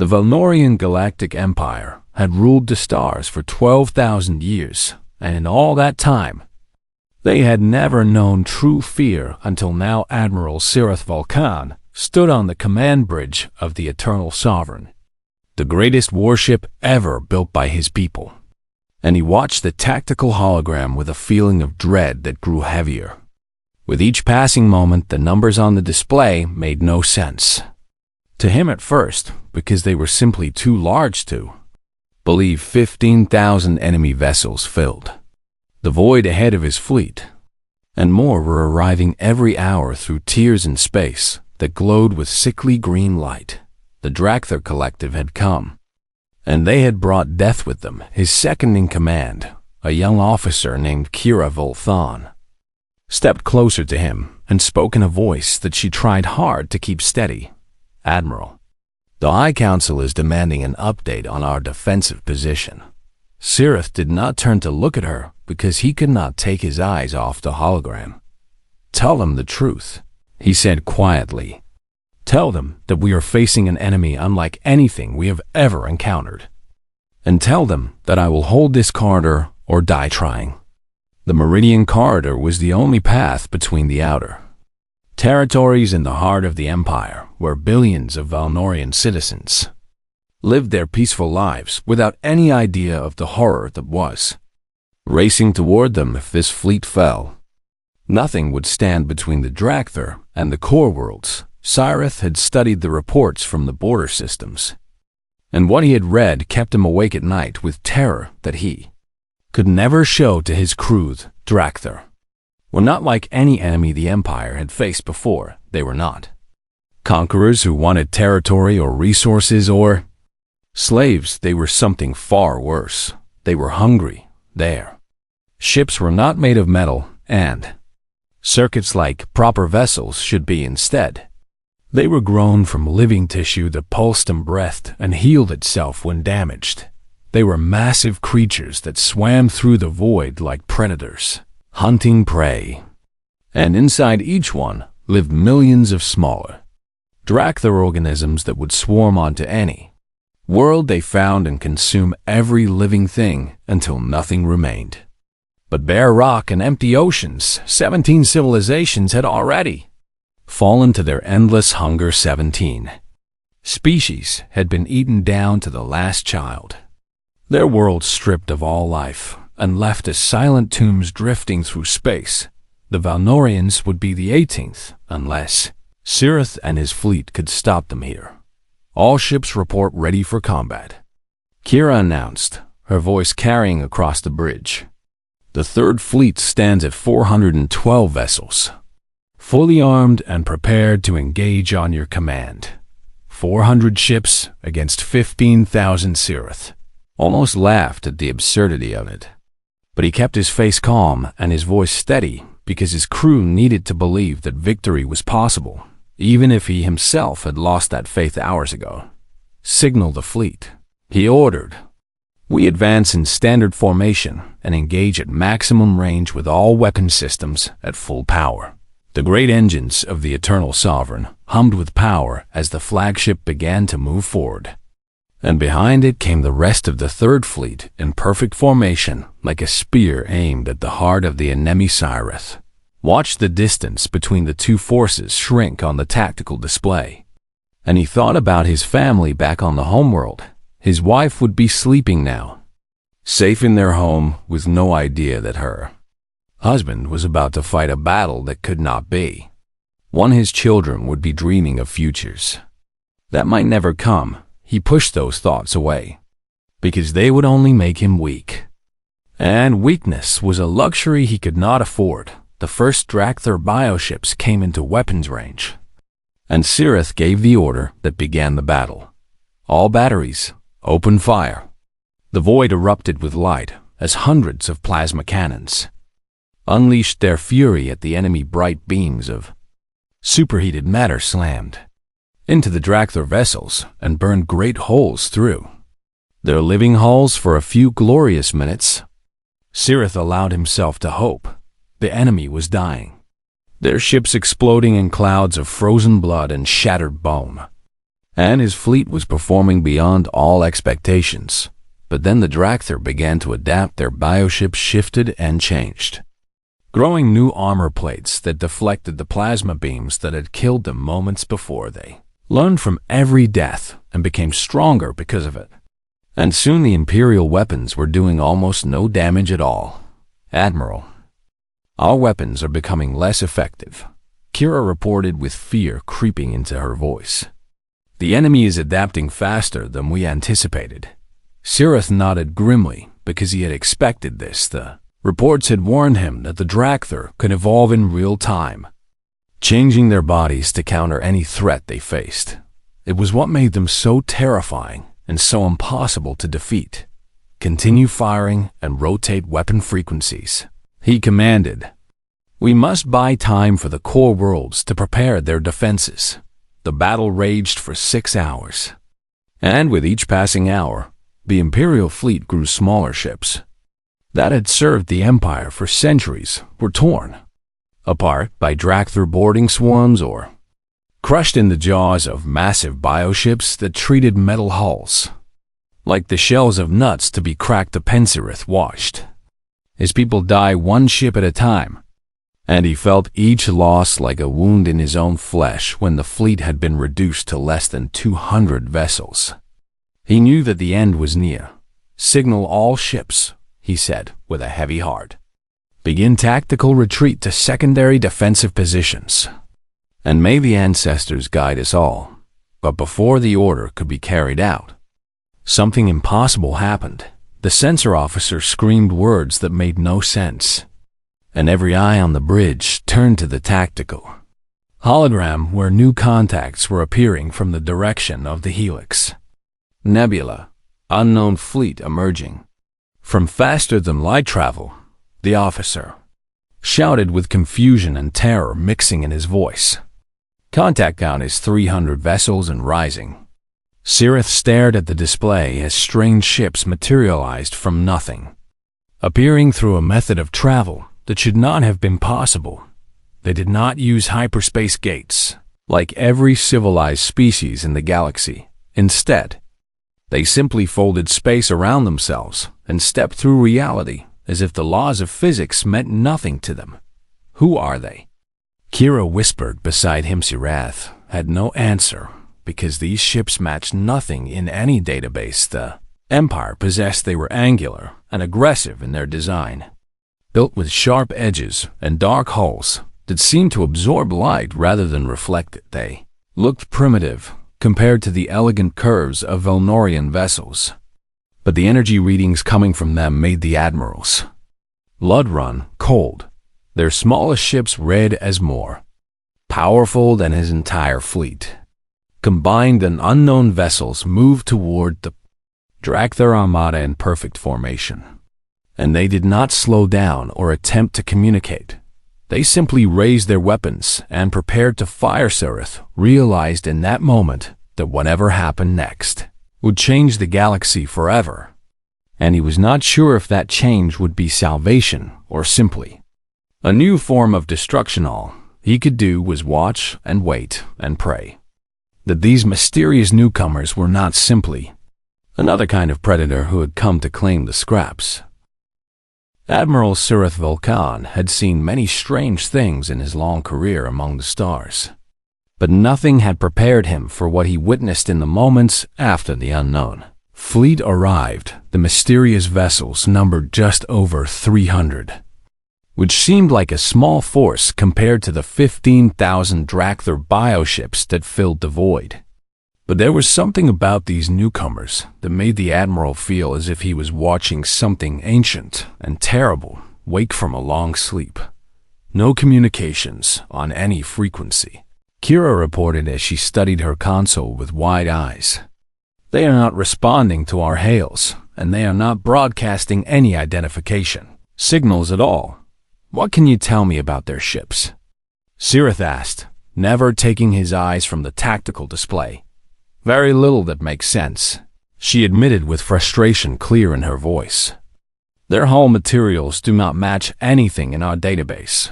The Valnorian Galactic Empire had ruled the stars for 12,000 years, and in all that time, they had never known true fear until now Admiral Cirith Vulcan stood on the command bridge of the Eternal Sovereign, the greatest warship ever built by his people. And he watched the tactical hologram with a feeling of dread that grew heavier. With each passing moment, the numbers on the display made no sense to him at first, because they were simply too large to believe. 15,000 enemy vessels filled the void ahead of his fleet, and more were arriving every hour through tiers in space that glowed with sickly green light. The Drakther Collective had come, and they had brought death with them. His second-in-command, a young officer named Kira Volthon, stepped closer to him and spoke in a voice that she tried hard to keep steady. "Admiral, the High Council is demanding an update on our defensive position." Cirith did not turn to look at her because he could not take his eyes off the hologram. "Tell them the truth," he said quietly. "Tell them that we are facing an enemy unlike anything we have ever encountered. And tell them that I will hold this corridor or die trying." The Meridian Corridor was the only path between the outer territories in the heart of the Empire, where billions of Valnorian citizens lived their peaceful lives without any idea of the horror that was racing toward them. If this fleet fell, nothing would stand between the Drakther and the core worlds. Cirith had studied the reports from the border systems, and what he had read kept him awake at night with terror that he could never show to his crew. Drakther were not like any enemy the Empire had faced before. They were not conquerors who wanted territory or resources or slaves. They were something far worse. They were hungry. Their ships were not made of metal and circuits like proper vessels should be. Instead, they were grown from living tissue that pulsed and breathed and healed itself when damaged. They were massive creatures that swam through the void like predators, hunting prey. And inside each one lived millions of smaller Drakther organisms that would swarm onto any world they found and consume every living thing until nothing remained but bare rock and empty oceans. 17 civilizations had already fallen to their endless hunger. 17 species had been eaten down to the last child. Their world stripped of all life and left as silent tombs drifting through space. The Valnorians would be the 18th, unless Cirith and his fleet could stop them here. "All ships report ready for combat," Kira announced, her voice carrying across the bridge. "The Third Fleet stands at 412 vessels, fully armed and prepared to engage on your command. 400 ships against 15,000. Cirith almost laughed at the absurdity of it, but he kept his face calm and his voice steady because his crew needed to believe that victory was possible, even if he himself had lost that faith hours ago. "Signal the fleet," he ordered. "We advance in standard formation and engage at maximum range with all weapon systems at full power." The great engines of the Eternal Sovereign hummed with power as the flagship began to move forward, and behind it came the rest of the Third Fleet in perfect formation, like a spear aimed at the heart of the enemy. Cirith watched the distance between the two forces shrink on the tactical display, and he thought about his family back on the homeworld. His wife would be sleeping now, safe in their home with no idea that her husband was about to fight a battle that could not be. One his children would be dreaming of futures that might never come. He pushed those thoughts away because they would only make him weak. And weakness was a luxury he could not afford. The first Drakther bioships came into weapons range, and Cirith gave the order that began the battle. "All batteries, open fire." The void erupted with light as hundreds of plasma cannons unleashed their fury at the enemy. Bright beams of superheated matter slammed into the Drakther vessels and burned great holes through their living hulls for a few glorious minutes. Cirith allowed himself to hope. The enemy was dying, their ships exploding in clouds of frozen blood and shattered bone. and his fleet was performing beyond all expectations. But then the Dracthyr began to adapt. Their bioships shifted and changed, growing new armor plates that deflected the plasma beams that had killed them moments before. They learned from every death and became stronger because of it. And soon the Imperial weapons were doing almost no damage at all. "Admiral, our weapons are becoming less effective," Kira reported with fear creeping into her voice. "The enemy is adapting faster than we anticipated." Sirith nodded grimly because he had expected this. The reports had warned him that the Dracthyr could evolve in real time, changing their bodies to counter any threat they faced. It was what made them so terrifying and so impossible to defeat. "Continue firing and rotate weapon frequencies," he commanded. "We must buy time for the core worlds to prepare their defenses." The battle raged for 6 hours, and with each passing hour, the Imperial fleet grew. Smaller ships that had served the Empire for centuries were torn apart by Dracthyr boarding swarms or crushed in the jaws of massive bioships that treated metal hulls like the shells of nuts to be cracked. The Pensirith watched his people die one ship at a time, and he felt each loss like a wound in his own flesh. When the fleet had been reduced to less than 200 vessels, he knew that the end was near. "Signal all ships," he said with a heavy heart. "Begin tactical retreat to secondary defensive positions, and may the ancestors guide us all." But before the order could be carried out, something impossible happened. The sensor officer screamed words that made no sense, and every eye on the bridge turned to the tactical hologram where new contacts were appearing from the direction of the Helix. "Nebula, unknown fleet emerging from faster-than-light travel," the officer shouted with confusion and terror mixing in his voice. "Contact count is 300 vessels and rising." Sirith stared at the display as strange ships materialized from nothing, appearing through a method of travel that should not have been possible. They did not use hyperspace gates like every civilized species in the galaxy. Instead, they simply folded space around themselves and stepped through reality as if the laws of physics meant nothing to them. "Who are they?" Kira whispered beside him. Sirath had no answer because these ships matched nothing in any database the Empire possessed. They were angular and aggressive in their design, built with sharp edges and dark hulls that seemed to absorb light rather than reflect it. They looked primitive compared to the elegant curves of Velnorian vessels, but the energy readings coming from them made the admiral's blood run cold. Their smallest ships read as more powerful than his entire fleet combined, and unknown vessels moved toward the Dracthyr Armada in perfect formation. And they did not slow down or attempt to communicate. They simply raised their weapons and prepared to fire. Sirith realized in that moment that whatever happened next would change the galaxy forever. And he was not sure if that change would be salvation or simply a new form of destruction. All he could do was watch and wait and pray that these mysterious newcomers were not simply another kind of predator who had come to claim the scraps. Admiral Sirith Vulcan had seen many strange things in his long career among the stars, but nothing had prepared him for what he witnessed in the moments after the unknown fleet arrived. The mysterious vessels numbered just over 300, which seemed like a small force compared to the 15,000 Dracthyr bioships that filled the void. But there was something about these newcomers that made the Admiral feel as if he was watching something ancient and terrible wake from a long sleep. No communications on any frequency, Kira reported as she studied her console with wide eyes. They are not responding to our hails, and they are not broadcasting any identification signals at all. What can you tell me about their ships? Sirith asked, never taking his eyes from the tactical display. Very little that makes sense, she admitted with frustration clear in her voice. Their hull materials do not match anything in our database,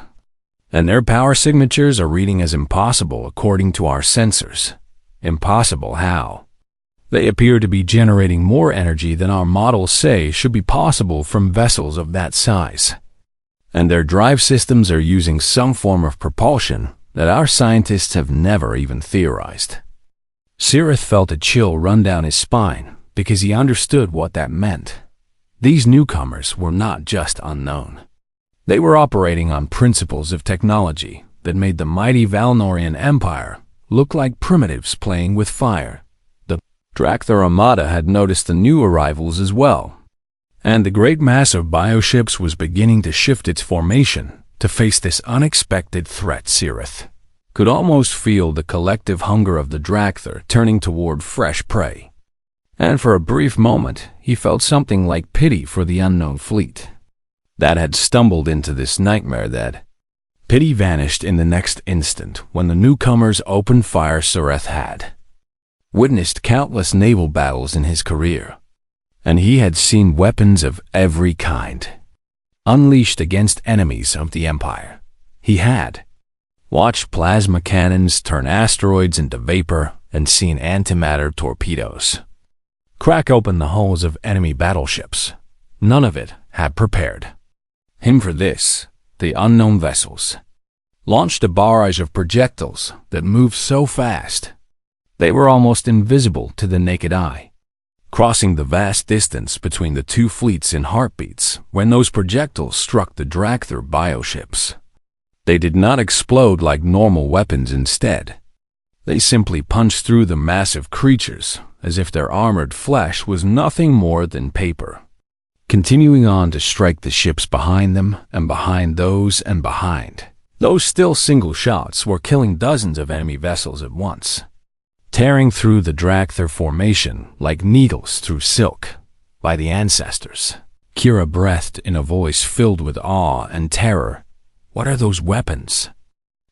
and their power signatures are reading as impossible according to our sensors. Impossible how? They appear to be generating more energy than our models say should be possible from vessels of that size. And their drive systems are using some form of propulsion that our scientists have never even theorized. Cirith felt a chill run down his spine because he understood what that meant. These newcomers were not just unknown. They were operating on principles of technology that made the mighty Valnorian Empire look like primitives playing with fire. The Dracthyr Armada had noticed the new arrivals as well, and the great mass of bioships was beginning to shift its formation to face this unexpected threat. Cirith could almost feel the collective hunger of the Dracthyr turning toward fresh prey. And for a brief moment, he felt something like pity for the unknown fleet that had stumbled into this nightmare. That pity vanished in the next instant when the newcomers opened fire. Cirith had witnessed countless naval battles in his career, and he had seen weapons of every kind unleashed against enemies of the Empire. He had watched plasma cannons turn asteroids into vapor and seen antimatter torpedoes crack open the hulls of enemy battleships. None of it had prepared him for this. The unknown vessels launched a barrage of projectiles that moved so fast they were almost invisible to the naked eye, crossing the vast distance between the two fleets in heartbeats. When those projectiles struck the Dracthyr bioships, they did not explode like normal weapons. Instead, they simply punched through the massive creatures as if their armored flesh was nothing more than paper, continuing on to strike the ships behind them and behind those and behind. Those still single shots were killing dozens of enemy vessels at once, tearing through the Dracthyr formation like needles through silk. By the ancestors, Kira breathed in a voice filled with awe and terror. What are those weapons?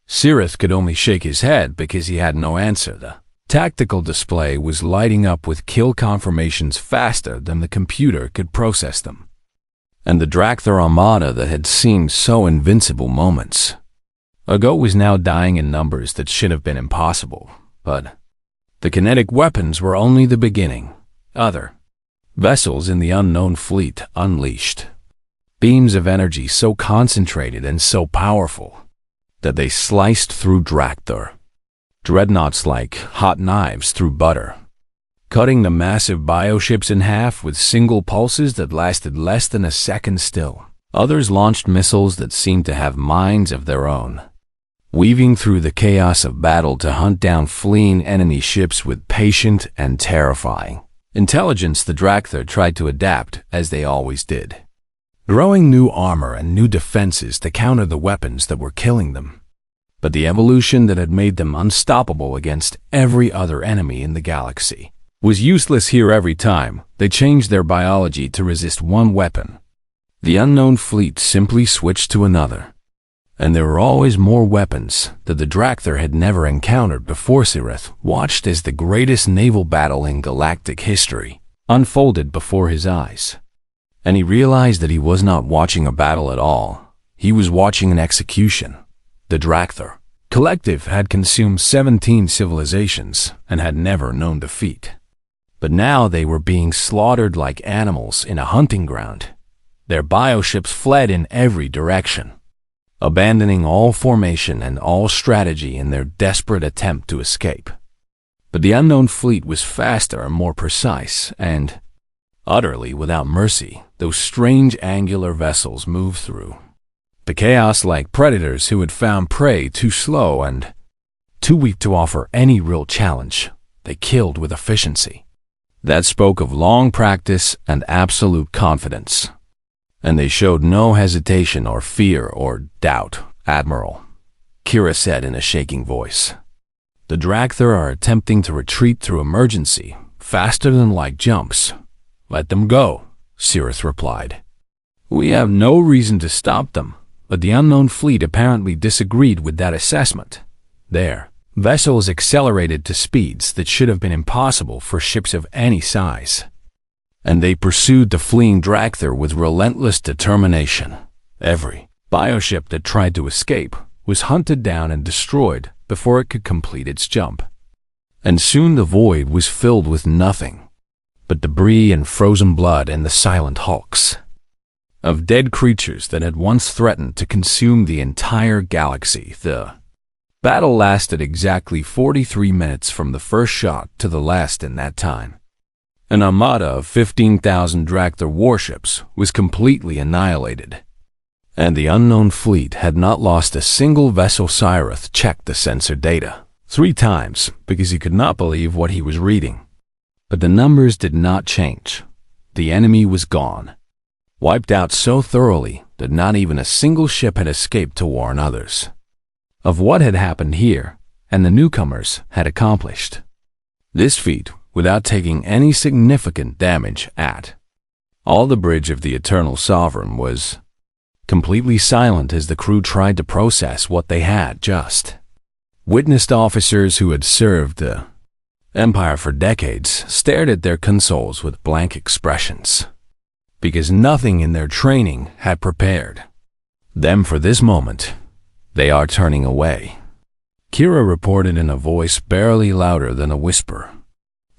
Cirith could only shake his head because he had no answer. The tactical display was lighting up with kill confirmations faster than the computer could process them. And the Dracthyr Armada that had seemed so invincible moments ago was now dying in numbers that should have been impossible. But the kinetic weapons were only the beginning. Other vessels in the unknown fleet unleashed beams of energy so concentrated and so powerful that they sliced through Dracthyr dreadnoughts like hot knives through butter, cutting the massive bioships in half with single pulses that lasted less than a second still. Others launched missiles that seemed to have minds of their own, weaving through the chaos of battle to hunt down fleeing enemy ships with patient and terrifying intelligence. The Dracthyr tried to adapt, as they always did, growing new armor and new defenses to counter the weapons that were killing them. But the evolution that had made them unstoppable against every other enemy in the galaxy was useless here. Every time they changed their biology to resist one weapon, the unknown fleet simply switched to another. And there were always more weapons that the Dracthyr had never encountered before. Cirith watched as the greatest naval battle in galactic history unfolded before his eyes. And he realized that he was not watching a battle at all. He was watching an execution. The Dracthyr Collective had consumed 17 civilizations and had never known defeat. But now they were being slaughtered like animals in a hunting ground. Their bioships fled in every direction, abandoning all formation and all strategy in their desperate attempt to escape. But the unknown fleet was faster and more precise, and utterly without mercy, those strange angular vessels moved through the chaos like predators who had found prey too slow and too weak to offer any real challenge. They killed with efficiency that spoke of long practice and absolute confidence. And they showed no hesitation or fear or doubt. Admiral, Kira said in a shaking voice, the Dracthyr are attempting to retreat through emergency, faster than light jumps. Let them go, Cirith replied. We have no reason to stop them. But the unknown fleet apparently disagreed with that assessment. Their vessels accelerated to speeds that should have been impossible for ships of any size, and they pursued the fleeing Dracthyr with relentless determination. Every bioship that tried to escape was hunted down and destroyed before it could complete its jump. And soon the void was filled with nothing but debris and frozen blood and the silent hulks of dead creatures that had once threatened to consume the entire galaxy. The battle lasted exactly 43 minutes from the first shot to the last. In that time, an armada of 15,000 Dracthyr warships was completely annihilated, and the unknown fleet had not lost a single vessel. Cyrith checked the sensor data 3 times because he could not believe what he was reading. But the numbers did not change. The enemy was gone, wiped out so thoroughly that not even a single ship had escaped to warn others of what had happened here, and the newcomers had accomplished this feat without taking any significant damage at all. The bridge of the Eternal Sovereign was completely silent as the crew tried to process what they had just witnessed. Officers who had served the Empire for decades stared at their consoles with blank expressions, because nothing in their training had prepared them for this moment. They are turning away, Kira reported in a voice barely louder than a whisper.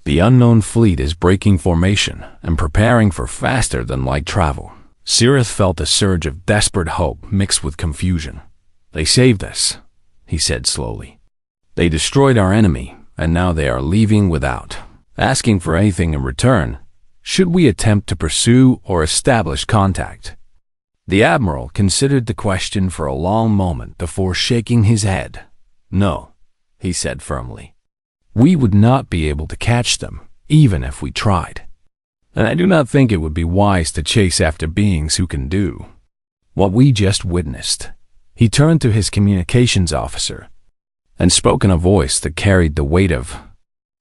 The unknown fleet is breaking formation and preparing for faster-than-light travel. Cyrith felt a surge of desperate hope mixed with confusion. They saved us, he said slowly. They destroyed our enemy, and now they are leaving without asking for anything in return. Should we attempt to pursue or establish contact? The Admiral considered the question for a long moment before shaking his head. No, he said firmly. We would not be able to catch them, even if we tried. And I do not think it would be wise to chase after beings who can do what we just witnessed. He turned to his communications officer and spoke in a voice that carried the weight of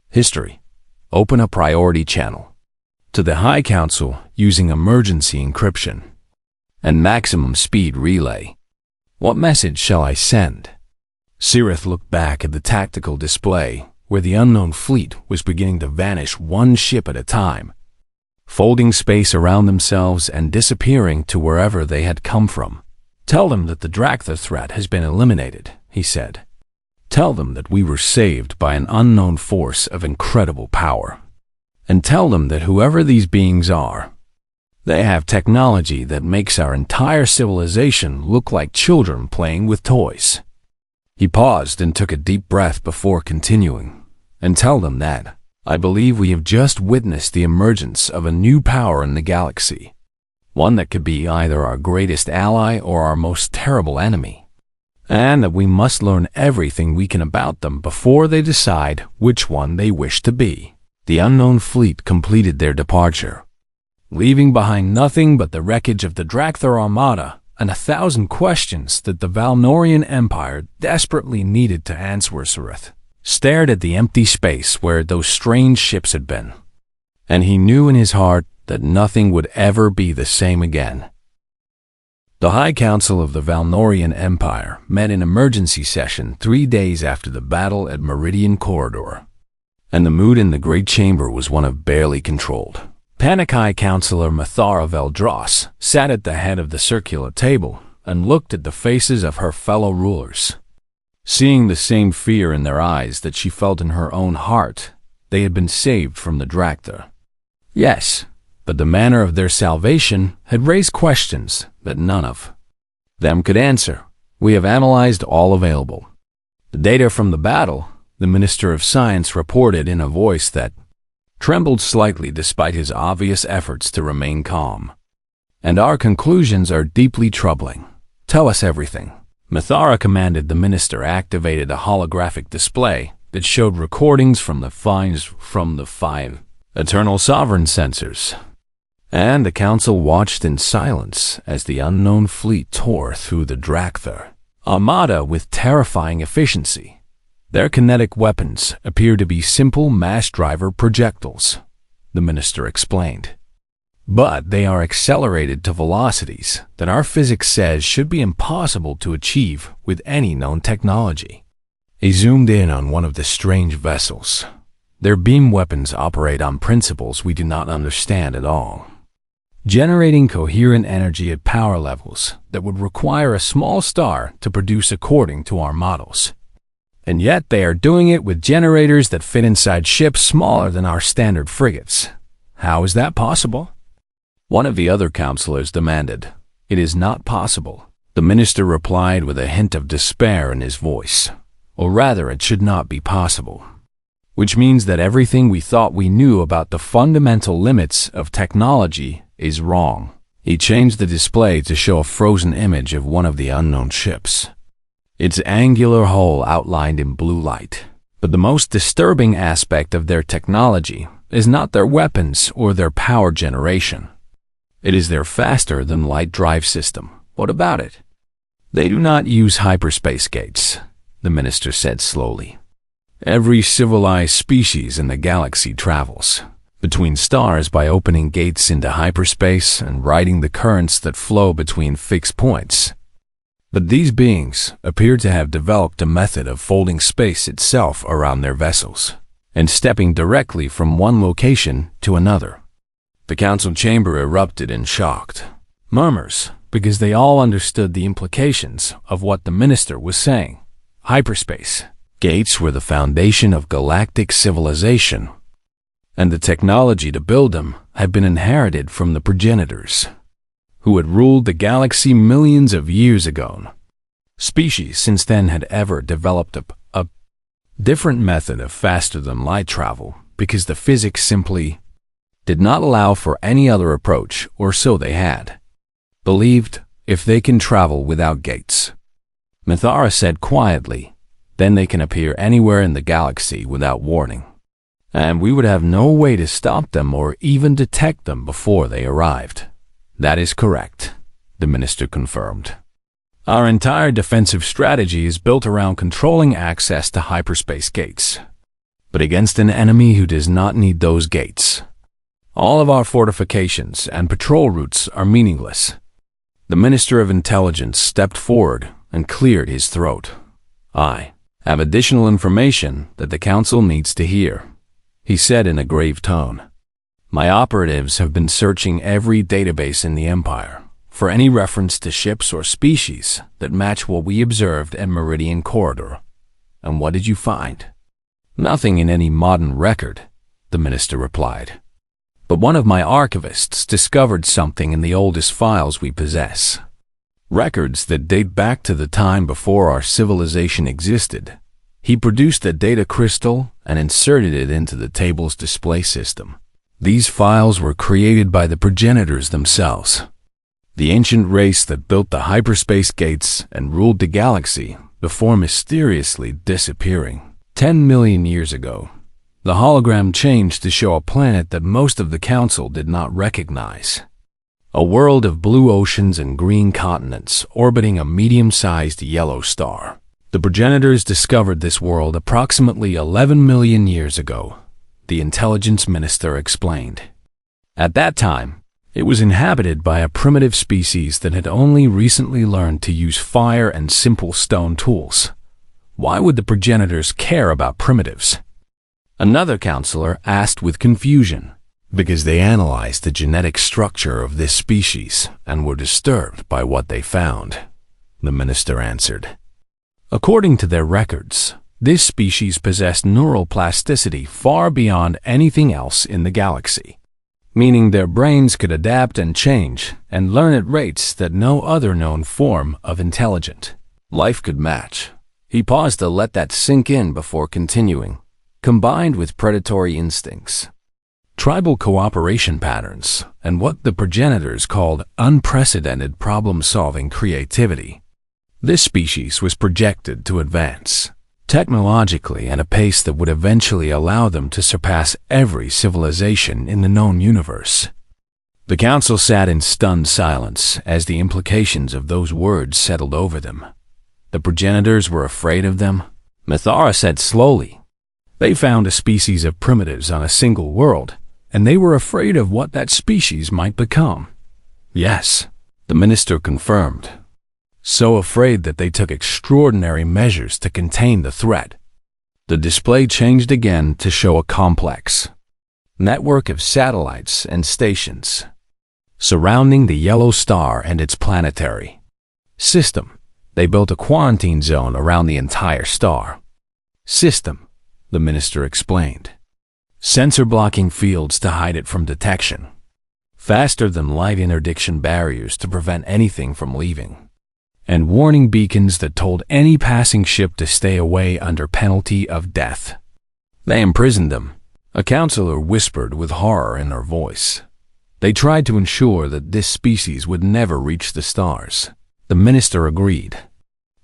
history. Open a priority channel to the High Council using emergency encryption and maximum speed relay. What message shall I send? Cyrith looked back at the tactical display where the unknown fleet was beginning to vanish one ship at a time, folding space around themselves and disappearing to wherever they had come from. Tell them that the Dracthyr threat has been eliminated, he said. Tell them that we were saved by an unknown force of incredible power. And tell them that whoever these beings are, they have technology that makes our entire civilization look like children playing with toys. He paused and took a deep breath before continuing. And tell them that I believe we have just witnessed the emergence of a new power in the galaxy, one that could be either our greatest ally or our most terrible enemy, and that we must learn everything we can about them before they decide which one they wish to be. The unknown fleet completed their departure, leaving behind nothing but the wreckage of the Dracthyr Armada and 1,000 questions that the Valnorian Empire desperately needed to answer. Cyrith stared at the empty space where those strange ships had been, and he knew in his heart that nothing would ever be the same again. The High Council of the Valnorian Empire met in emergency session 3 days after the battle at Meridian Corridor, and the mood in the Great Chamber was one of barely controlled. Panic High Counselor Mathara Veldros sat at the head of the circular table and looked at the faces of her fellow rulers. Seeing the same fear in their eyes that she felt in her own heart, they had been saved from the Dracthyr. Yes, but the manner of their salvation had raised questions that none of them could answer. We have analyzed all available the data from the battle, the Minister of Science reported in a voice that trembled slightly despite his obvious efforts to remain calm. And our conclusions are deeply troubling. Tell us everything. Mathara commanded. The minister activated a holographic display that showed recordings from the five Eternal Sovereign sensors. And the council watched in silence as the unknown fleet tore through the Dracthyr Armada with terrifying efficiency. Their kinetic weapons appear to be simple mass driver projectiles, the minister explained. But they are accelerated to velocities that our physics says should be impossible to achieve with any known technology. He zoomed in on one of the strange vessels. Their beam weapons operate on principles we do not understand at all, generating coherent energy at power levels that would require a small star to produce according to our models. And yet they are doing it with generators that fit inside ships smaller than our standard frigates. How is that possible? One of the other counselors demanded. It is not possible. The minister replied with a hint of despair in his voice. Or rather, it should not be possible. Which means that everything we thought we knew about the fundamental limits of technology is wrong. He changed the display to show a frozen image of one of the unknown ships. Its angular hull outlined in blue light. But the most disturbing aspect of their technology is not their weapons or their power generation. It is their faster-than-light drive system. What about it? They do not use hyperspace gates, the minister said slowly. Every civilized species in the galaxy travels between stars by opening gates into hyperspace and riding the currents that flow between fixed points. But these beings appear to have developed a method of folding space itself around their vessels and stepping directly from one location to another. The council chamber erupted in shocked murmurs because they all understood the implications of what the minister was saying. Hyperspace gates were the foundation of galactic civilization, and the technology to build them had been inherited from the progenitors, who had ruled the galaxy millions of years ago. Species since then had ever developed a different method of faster-than-light travel because the physics simply did not allow for any other approach, or so they had believed. If they can travel without gates, Mithara said quietly, then they can appear anywhere in the galaxy without warning, and we would have no way to stop them or even detect them before they arrived. That is correct, the minister confirmed. Our entire defensive strategy is built around controlling access to hyperspace gates, but against an enemy who does not need those gates. All of our fortifications and patrol routes are meaningless. The Minister of Intelligence stepped forward and cleared his throat. I have additional information that the Council needs to hear, he said in a grave tone. My operatives have been searching every database in the Empire for any reference to ships or species that match what we observed at Meridian Corridor. And what did you find? Nothing in any modern record, the minister replied. But one of my archivists discovered something in the oldest files we possess. Records that date back to the time before our civilization existed. He produced a data crystal and inserted it into the table's display system. These files were created by the progenitors themselves, the ancient race that built the hyperspace gates and ruled the galaxy before mysteriously disappearing 10 million years ago. The hologram changed to show a planet that most of the Council did not recognize. A world of blue oceans and green continents orbiting a medium-sized yellow star. The progenitors discovered this world approximately 11 million years ago, the intelligence minister explained. At that time, it was inhabited by a primitive species that had only recently learned to use fire and simple stone tools. Why would the progenitors care about primitives? Another counselor asked with confusion. Because they analyzed the genetic structure of this species and were disturbed by what they found, the minister answered. According to their records, this species possessed neural plasticity far beyond anything else in the galaxy, meaning their brains could adapt and change and learn at rates that no other known form of intelligent life could match. He paused to let that sink in before continuing, combined with predatory instincts, tribal cooperation patterns, and what the progenitors called unprecedented problem-solving creativity. This species was projected to advance technologically at a pace that would eventually allow them to surpass every civilization in the known universe. The Council sat in stunned silence as the implications of those words settled over them. The progenitors were afraid of them, Mithara said slowly. They found a species of primitives on a single world, and they were afraid of what that species might become. Yes, the minister confirmed. So afraid that they took extraordinary measures to contain the threat. The display changed again to show a complex network of satellites and stations surrounding the yellow star and its planetary system. They built a quarantine zone around the entire star. system, the minister explained. Sensor blocking fields to hide it from detection. Faster than light interdiction barriers to prevent anything from leaving. And warning beacons that told any passing ship to stay away under penalty of death. They imprisoned them, a counselor whispered with horror in her voice. They tried to ensure that this species would never reach the stars. The minister agreed.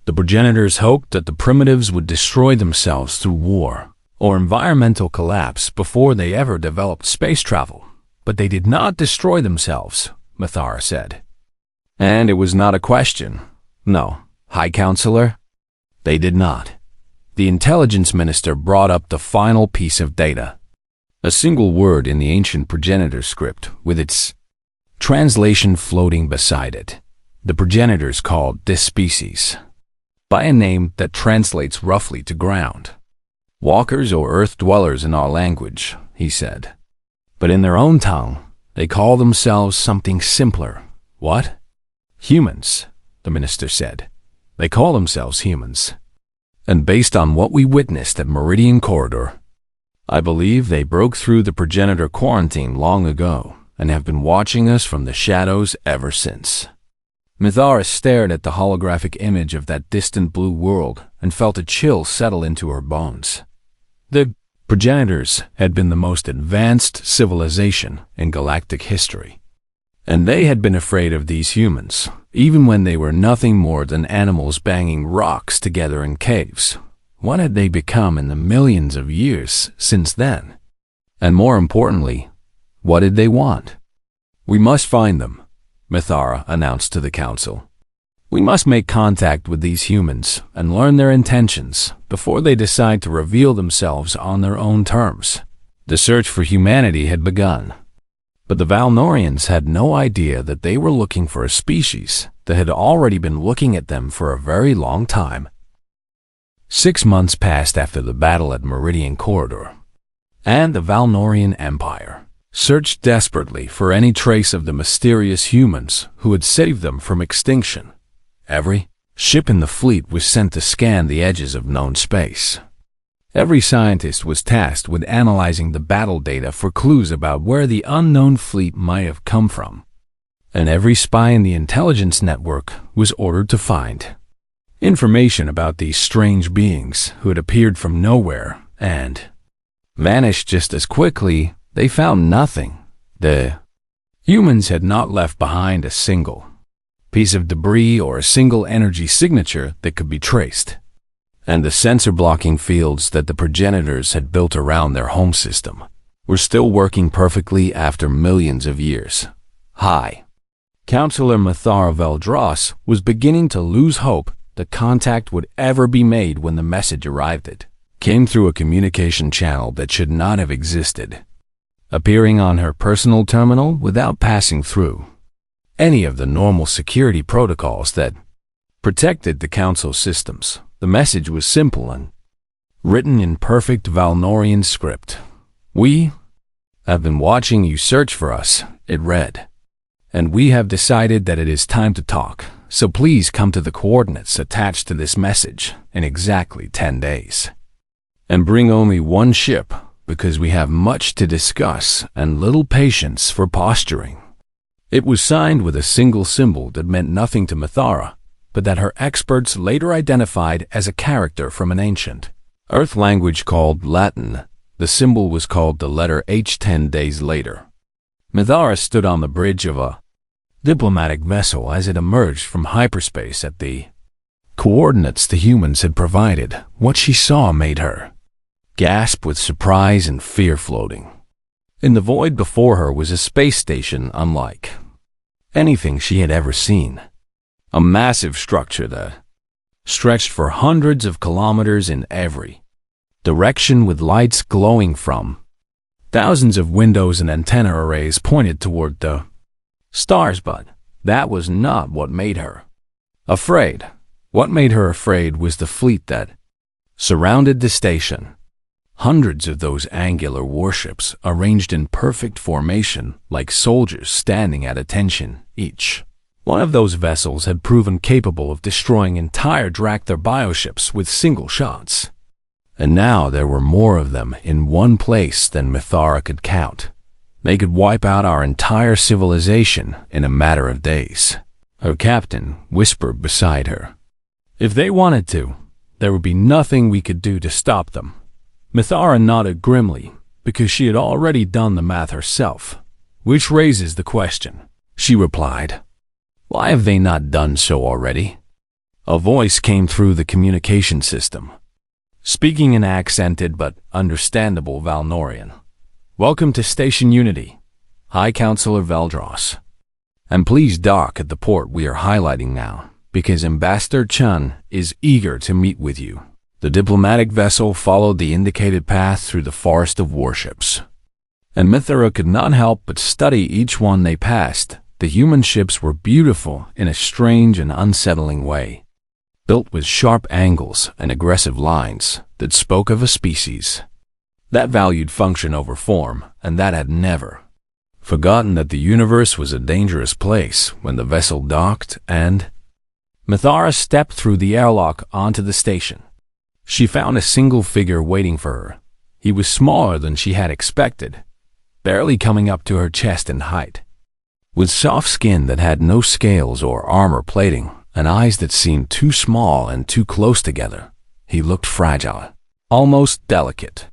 The progenitors hoped that the primitives would destroy themselves through war or environmental collapse before they ever developed space travel. But they did not destroy themselves, Mathara said. And it was not a question. No, High Counselor, they did not. The intelligence minister brought up the final piece of data. A single word in the ancient progenitor script with its translation floating beside it. The progenitors called this species by a name that translates roughly to ground. Walkers or earth dwellers in our language, he said. But in their own tongue, they call themselves something simpler. What? Humans, the minister said. They call themselves humans. And based on what we witnessed at Meridian Corridor, I believe they broke through the progenitor quarantine long ago and have been watching us from the shadows ever since. Mithara stared at the holographic image of that distant blue world and felt a chill settle into her bones. The progenitors had been the most advanced civilization in galactic history, and they had been afraid of these humans, even when they were nothing more than animals banging rocks together in caves. What had they become in the millions of years since then? And more importantly, what did they want? We must find them, Mithara announced to the council. We must make contact with these humans and learn their intentions before they decide to reveal themselves on their own terms. The search for humanity had begun, but the Valnorians had no idea that they were looking for a species that had already been looking at them for a very long time. 6 months passed after the battle at Meridian Corridor, and the Valnorian Empire searched desperately for any trace of the mysterious humans who had saved them from extinction. Every ship in the fleet was sent to scan the edges of known space. Every scientist was tasked with analyzing the battle data for clues about where the unknown fleet might have come from. And every spy in the intelligence network was ordered to find information about these strange beings who had appeared from nowhere and vanished just as quickly. They found nothing. The humans had not left behind a single piece of debris or a single energy signature that could be traced. And the sensor-blocking fields that the progenitors had built around their home system were still working perfectly after millions of years. High Counselor Mathara Veldros was beginning to lose hope that contact would ever be made when the message arrived. It came through a communication channel that should not have existed, appearing on her personal terminal without passing through any of the normal security protocols that protected the council systems. The message was simple and written in perfect Valnorian script. We have been watching you search for us, it read, and we have decided that it is time to talk, so please come to the coordinates attached to this message in exactly 10 days. And bring only one ship, because we have much to discuss and little patience for posturing. It was signed with a single symbol that meant nothing to Mathara, but that her experts later identified as a character from an ancient Earth language called Latin. The symbol was called the letter H. 10 days later. Mathara stood on the bridge of a diplomatic vessel as it emerged from hyperspace at the coordinates the humans had provided. What she saw made her gasp with surprise and fear. Floating in the void before her was a space station unlike anything she had ever seen. A massive structure that stretched for hundreds of kilometers in every direction with lights glowing from thousands of windows and antenna arrays pointed toward the stars. But that was not what made her afraid. What made her afraid was the fleet that surrounded the station. Hundreds of those angular warships arranged in perfect formation like soldiers standing at attention. Each one of those vessels had proven capable of destroying entire Drakthar bioships with single shots. And now there were more of them in one place than Mithara could count. They could wipe out our entire civilization in a matter of days. Her captain whispered beside her. If they wanted to, there would be nothing we could do to stop them. Mithara nodded grimly, because she had already done the math herself. Which raises the question, she replied. Why have they not done so already? A voice came through the communication system, speaking in accented but understandable Valnorian. Welcome to Station Unity, High Counselor Veldros. And please dock at the port we are highlighting now, because Ambassador Chun is eager to meet with you. The diplomatic vessel followed the indicated path through the forest of warships. And Mithara could not help but study each one they passed. The human ships were beautiful in a strange and unsettling way, built with sharp angles and aggressive lines that spoke of a species that valued function over form, and that had never forgotten that the universe was a dangerous place when the vessel docked and Mithara stepped through the airlock onto the station. She found a single figure waiting for her. He was smaller than she had expected, barely coming up to her chest in height, with soft skin that had no scales or armor plating, and eyes that seemed too small and too close together. He looked fragile, almost delicate,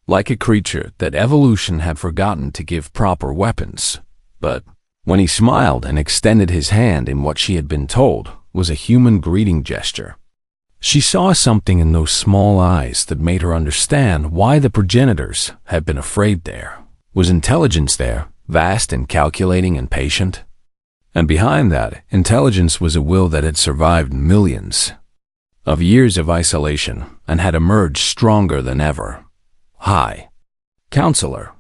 like a creature that evolution had forgotten to give proper weapons. But when he smiled and extended his hand in what she had been told was a human greeting gesture, she saw something in those small eyes that made her understand why the progenitors had been afraid there. Was intelligence there, vast and calculating and patient? And behind that intelligence was a will that had survived millions of years of isolation and had emerged stronger than ever. Hi, Counselor,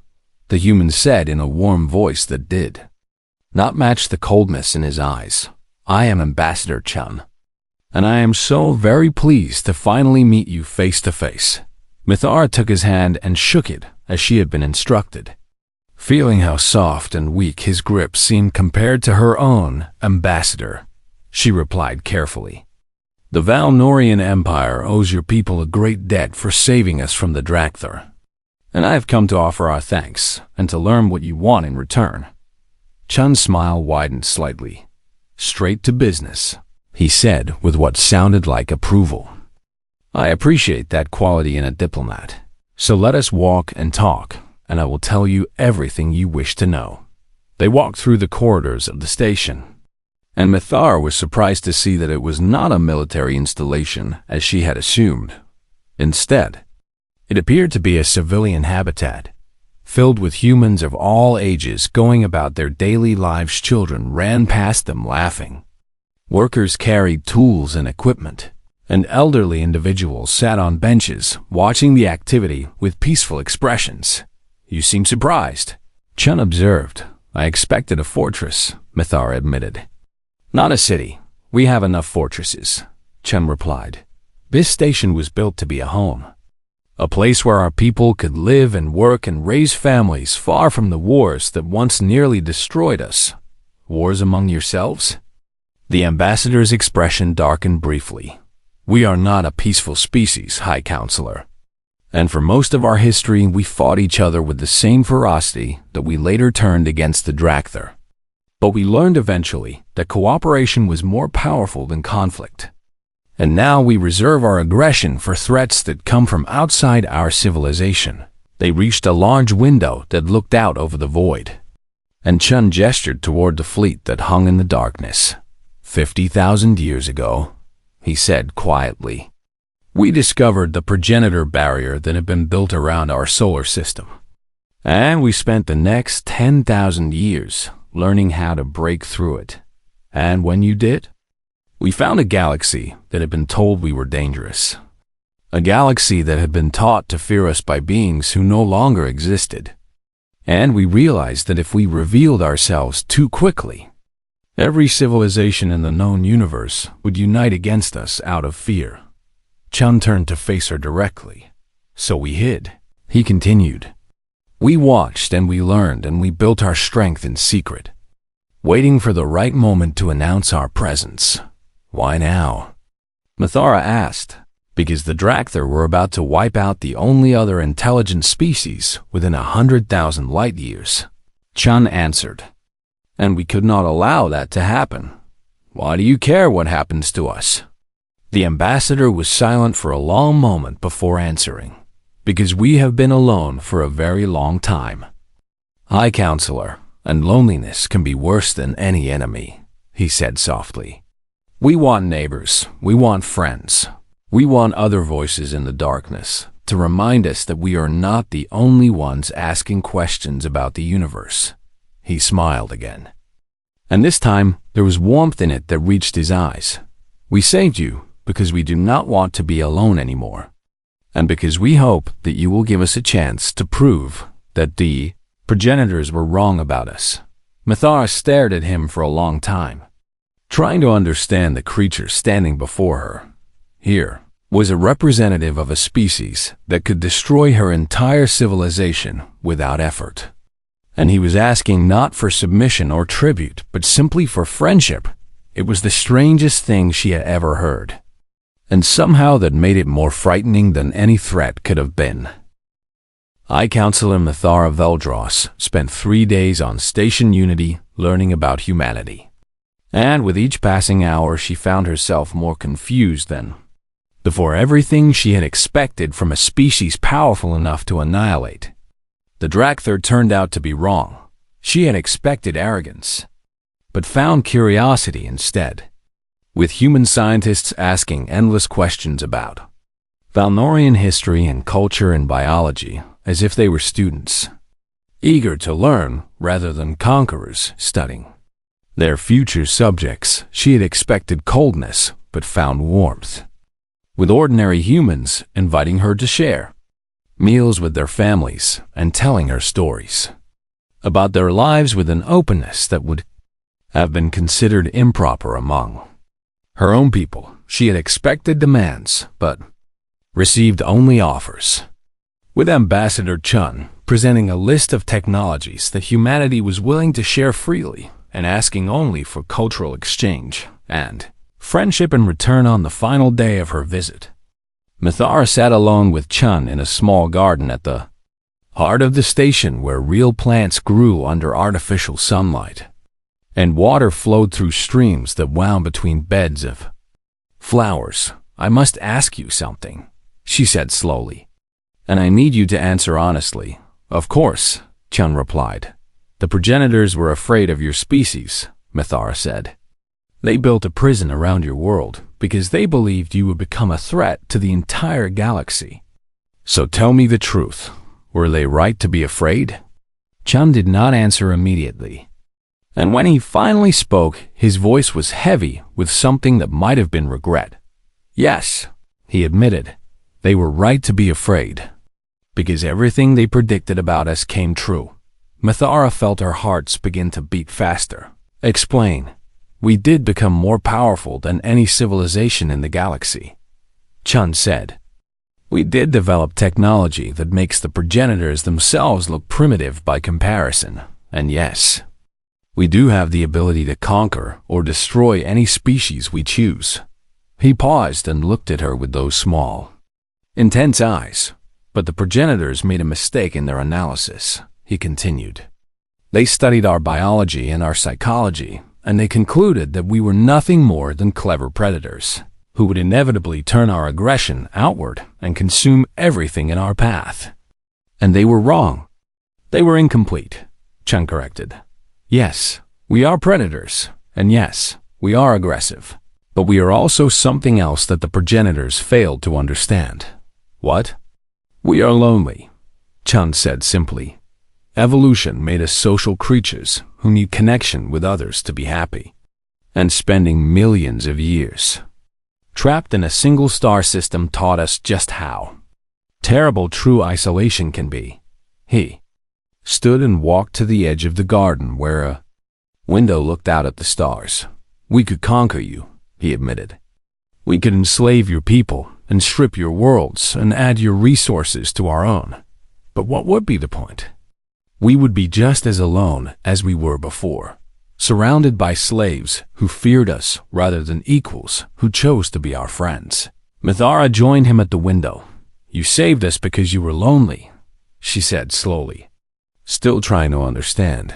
the human said in a warm voice that did not match the coldness in his eyes. I am Ambassador Chun, and I am so very pleased to finally meet you face to face. Mithara took his hand and shook it as she had been instructed, feeling how soft and weak his grip seemed compared to her own. Ambassador, she replied carefully. The Valnorian Empire owes your people a great debt for saving us from the Drakthar, and I have come to offer our thanks and to learn what you want in return. Chun's smile widened slightly. Straight to business, he said with what sounded like approval. I appreciate that quality in a diplomat. So let us walk and talk, and I will tell you everything you wish to know. They walked through the corridors of the station, and Mithara was surprised to see that it was not a military installation as she had assumed. Instead, it appeared to be a civilian habitat, filled with humans of all ages going about their daily lives. Children ran past them laughing. Workers carried tools and equipment, and elderly individuals sat on benches watching the activity with peaceful expressions. You seem surprised, Chun observed. I expected a fortress, Mithara admitted. Not a city. We have enough fortresses, Chun replied. This station was built to be a home, a place where our people could live and work and raise families far from the wars that once nearly destroyed us. Wars among yourselves? The ambassador's expression darkened briefly. We are not a peaceful species, High Counselor. And for most of our history, we fought each other with the same ferocity that we later turned against the Drakthar. But we learned eventually that cooperation was more powerful than conflict. And now we reserve our aggression for threats that come from outside our civilization. They reached a large window that looked out over the void, and Chun gestured toward the fleet that hung in the darkness. 50,000 years ago, he said quietly, we discovered the progenitor barrier that had been built around our solar system. And we spent the next 10,000 years learning how to break through it. And when you did, we found a galaxy that had been told we were dangerous. A galaxy that had been taught to fear us by beings who no longer existed. And we realized that if we revealed ourselves too quickly, every civilization in the known universe would unite against us out of fear. Chun turned to face her directly. So we hid, he continued. We watched and we learned and we built our strength in secret, waiting for the right moment to announce our presence. Why now? Mithara asked. Because the Dracthyr were about to wipe out the only other intelligent species within 100,000 light years. Chun answered. And we could not allow that to happen. Why do you care what happens to us? The ambassador was silent for a long moment before answering. Because we have been alone for a very long time. High Counselor, and loneliness can be worse than any enemy, he said softly. We want neighbors, we want friends, we want other voices in the darkness to remind us that we are not the only ones asking questions about the universe. He smiled again. And this time, there was warmth in it that reached his eyes. We saved you because we do not want to be alone anymore. And because we hope that you will give us a chance to prove that the progenitors were wrong about us. Mithara stared at him for a long time, trying to understand the creature standing before her. Here was a representative of a species that could destroy her entire civilization without effort. And he was asking not for submission or tribute, but simply for friendship. It was the strangest thing she had ever heard. And somehow that made it more frightening than any threat could have been. High Counselor Mithara Veldros spent 3 days on Station Unity learning about humanity. And with each passing hour she found herself more confused than before. Everything she had expected from a species powerful enough to annihilate the Dracthyr turned out to be wrong. She had expected arrogance, but found curiosity instead. With human scientists asking endless questions about Valnorian history and culture and biology, as if they were students, eager to learn rather than conquerors studying their future subjects. She had expected coldness, but found warmth. With ordinary humans inviting her to share meals with their families and telling her stories about their lives with an openness that would have been considered improper among her own people. She had expected demands, but received only offers. With Ambassador Chun presenting a list of technologies that humanity was willing to share freely and asking only for cultural exchange and friendship in return on the final day of her visit. Mithara sat alone with Chun in a small garden at the heart of the station where real plants grew under artificial sunlight, and water flowed through streams that wound between beds of flowers. I must ask you something, she said slowly, and I need you to answer honestly. Of course, Chun replied. The progenitors were afraid of your species, Mithara said. They built a prison around your world because they believed you would become a threat to the entire galaxy. So tell me the truth. Were they right to be afraid? Chun did not answer immediately. And when he finally spoke, his voice was heavy with something that might have been regret. Yes, he admitted. They were right to be afraid. Because everything they predicted about us came true. Mithara felt her hearts begin to beat faster. Explain. We did become more powerful than any civilization in the galaxy, Chun said. We did develop technology that makes the progenitors themselves look primitive by comparison. And yes, we do have the ability to conquer or destroy any species we choose. He paused and looked at her with those small, intense eyes. But the progenitors made a mistake in their analysis, he continued. They studied our biology and our psychology, and they concluded that we were nothing more than clever predators, who would inevitably turn our aggression outward and consume everything in our path. And they were wrong. They were incomplete, Chun corrected. Yes, we are predators, and yes, we are aggressive, but we are also something else that the progenitors failed to understand. What? We are lonely, Chun said simply. Evolution made us social creatures who need connection with others to be happy. And spending millions of years trapped in a single star system taught us just how terrible true isolation can be. He stood and walked to the edge of the garden where a window looked out at the stars. We could conquer you, he admitted. We could enslave your people and strip your worlds and add your resources to our own. But what would be the point? We would be just as alone as we were before, surrounded by slaves who feared us rather than equals who chose to be our friends. Mithara joined him at the window. "You saved us because you were lonely," she said slowly. "Still trying to understand.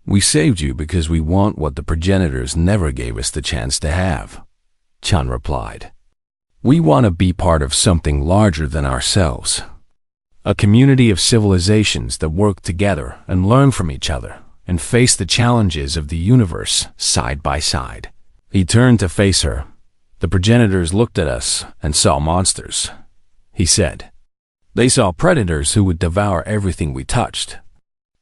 We saved you because we want what the progenitors never gave us the chance to have," Chan replied. "We want to be part of something larger than ourselves. A community of civilizations that work together and learn from each other and face the challenges of the universe side by side." He turned to face her. "The progenitors looked at us and saw monsters," he said. "They saw predators who would devour everything we touched.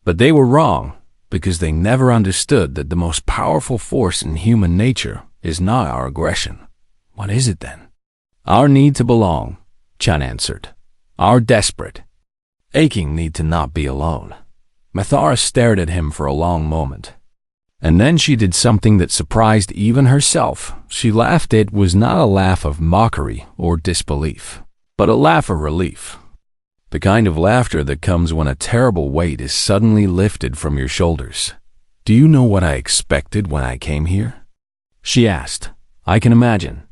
But they were wrong, because they never understood that the most powerful force in human nature is not our aggression. What is it then?" "Our need to belong," Chan answered. "Our desperate, aching need to not be alone." Mithara stared at him for a long moment. And then she did something that surprised even herself. She laughed. It was not a laugh of mockery or disbelief, but a laugh of relief. The kind of laughter that comes when a terrible weight is suddenly lifted from your shoulders. "Do you know what I expected when I came here?" she asked. "I can imagine,"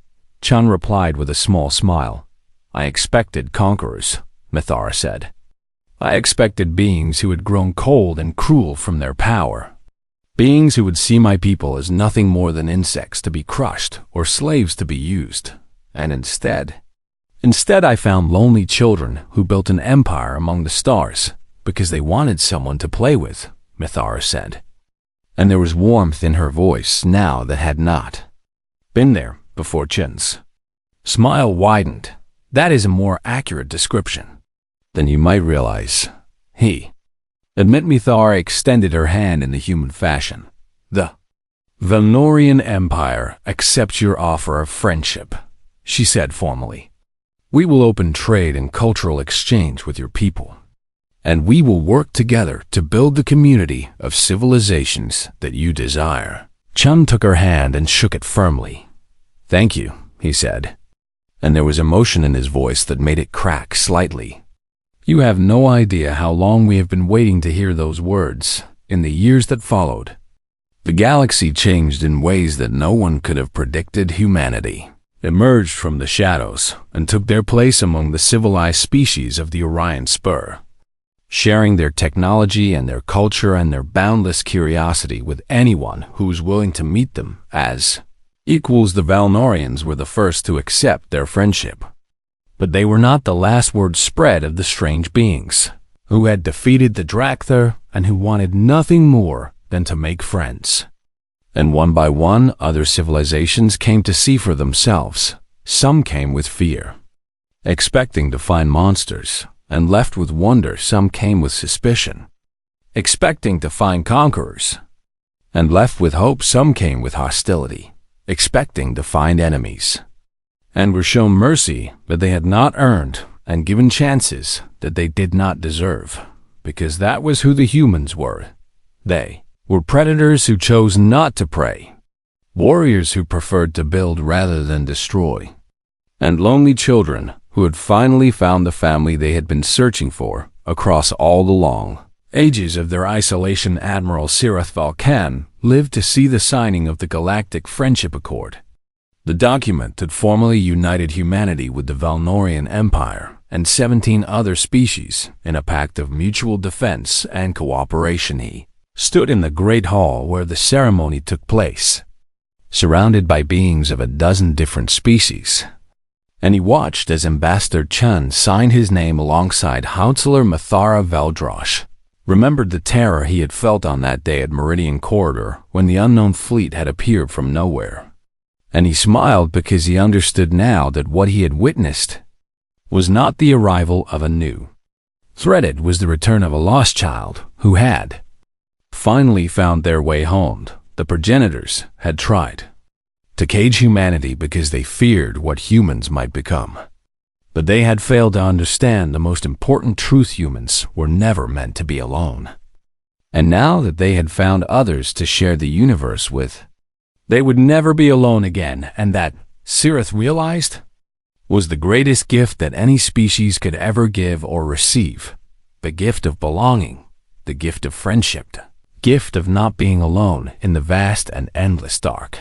Chan replied with a small smile. "I expected conquerors," Mithara said. "I expected beings who had grown cold and cruel from their power. Beings who would see my people as nothing more than insects to be crushed or slaves to be used. And Instead, I found lonely children who built an empire among the stars because they wanted someone to play with," Mithara said. And there was warmth in her voice now that had not been there before. Chin's smile widened. "That is a more accurate description than you might realize." Admit. Mithara extended her hand in the human fashion. "The Valnorian Empire accepts your offer of friendship," she said formally. "We will open trade and cultural exchange with your people, and we will work together to build the community of civilizations that you desire." Chun took her hand and shook it firmly. "Thank you," he said, and there was emotion in his voice that made it crack slightly. "You have no idea how long we have been waiting to hear those words. In the years that followed, the galaxy changed in ways that no one could have predicted. Humanity emerged from the shadows and took their place among the civilized species of the Orion Spur, sharing their technology and their culture and their boundless curiosity with anyone who was willing to meet them as equals. The Valnorians were the first to accept their friendship. But they were not the last word spread of the strange beings who had defeated the Drakther and who wanted nothing more than to make friends. And one by one, other civilizations came to see for themselves. Some came with fear, expecting to find monsters, and left with wonder. Some came with suspicion, expecting to find conquerors, and left with hope. Some came with hostility, expecting to find enemies, and were shown mercy that they had not earned and given chances that they did not deserve, because that was who the humans were. They were predators who chose not to prey, warriors who preferred to build rather than destroy, and lonely children who had finally found the family they had been searching for across all the long ages of their isolation. Admiral Sirath Valkan lived to see the signing of the Galactic Friendship Accord, the document that formally united humanity with the Valnorian Empire and 17 other species in a pact of mutual defense and cooperation. He stood in the great hall where the ceremony took place, surrounded by beings of a dozen different species, and he watched as Ambassador Chun signed his name alongside Counselor Mithara Veldrosh, remembered the terror he had felt on that day at Meridian Corridor when the unknown fleet had appeared from nowhere. And he smiled because he understood now that what he had witnessed was not the arrival of a new threat. It was the return of a lost child who had finally found their way home. The progenitors had tried to cage humanity because they feared what humans might become. But they had failed to understand the most important truth: humans were never meant to be alone. And now that they had found others to share the universe with, they would never be alone again, and that, Sirath realized, was the greatest gift that any species could ever give or receive: the gift of belonging, the gift of friendship, the gift of not being alone in the vast and endless dark.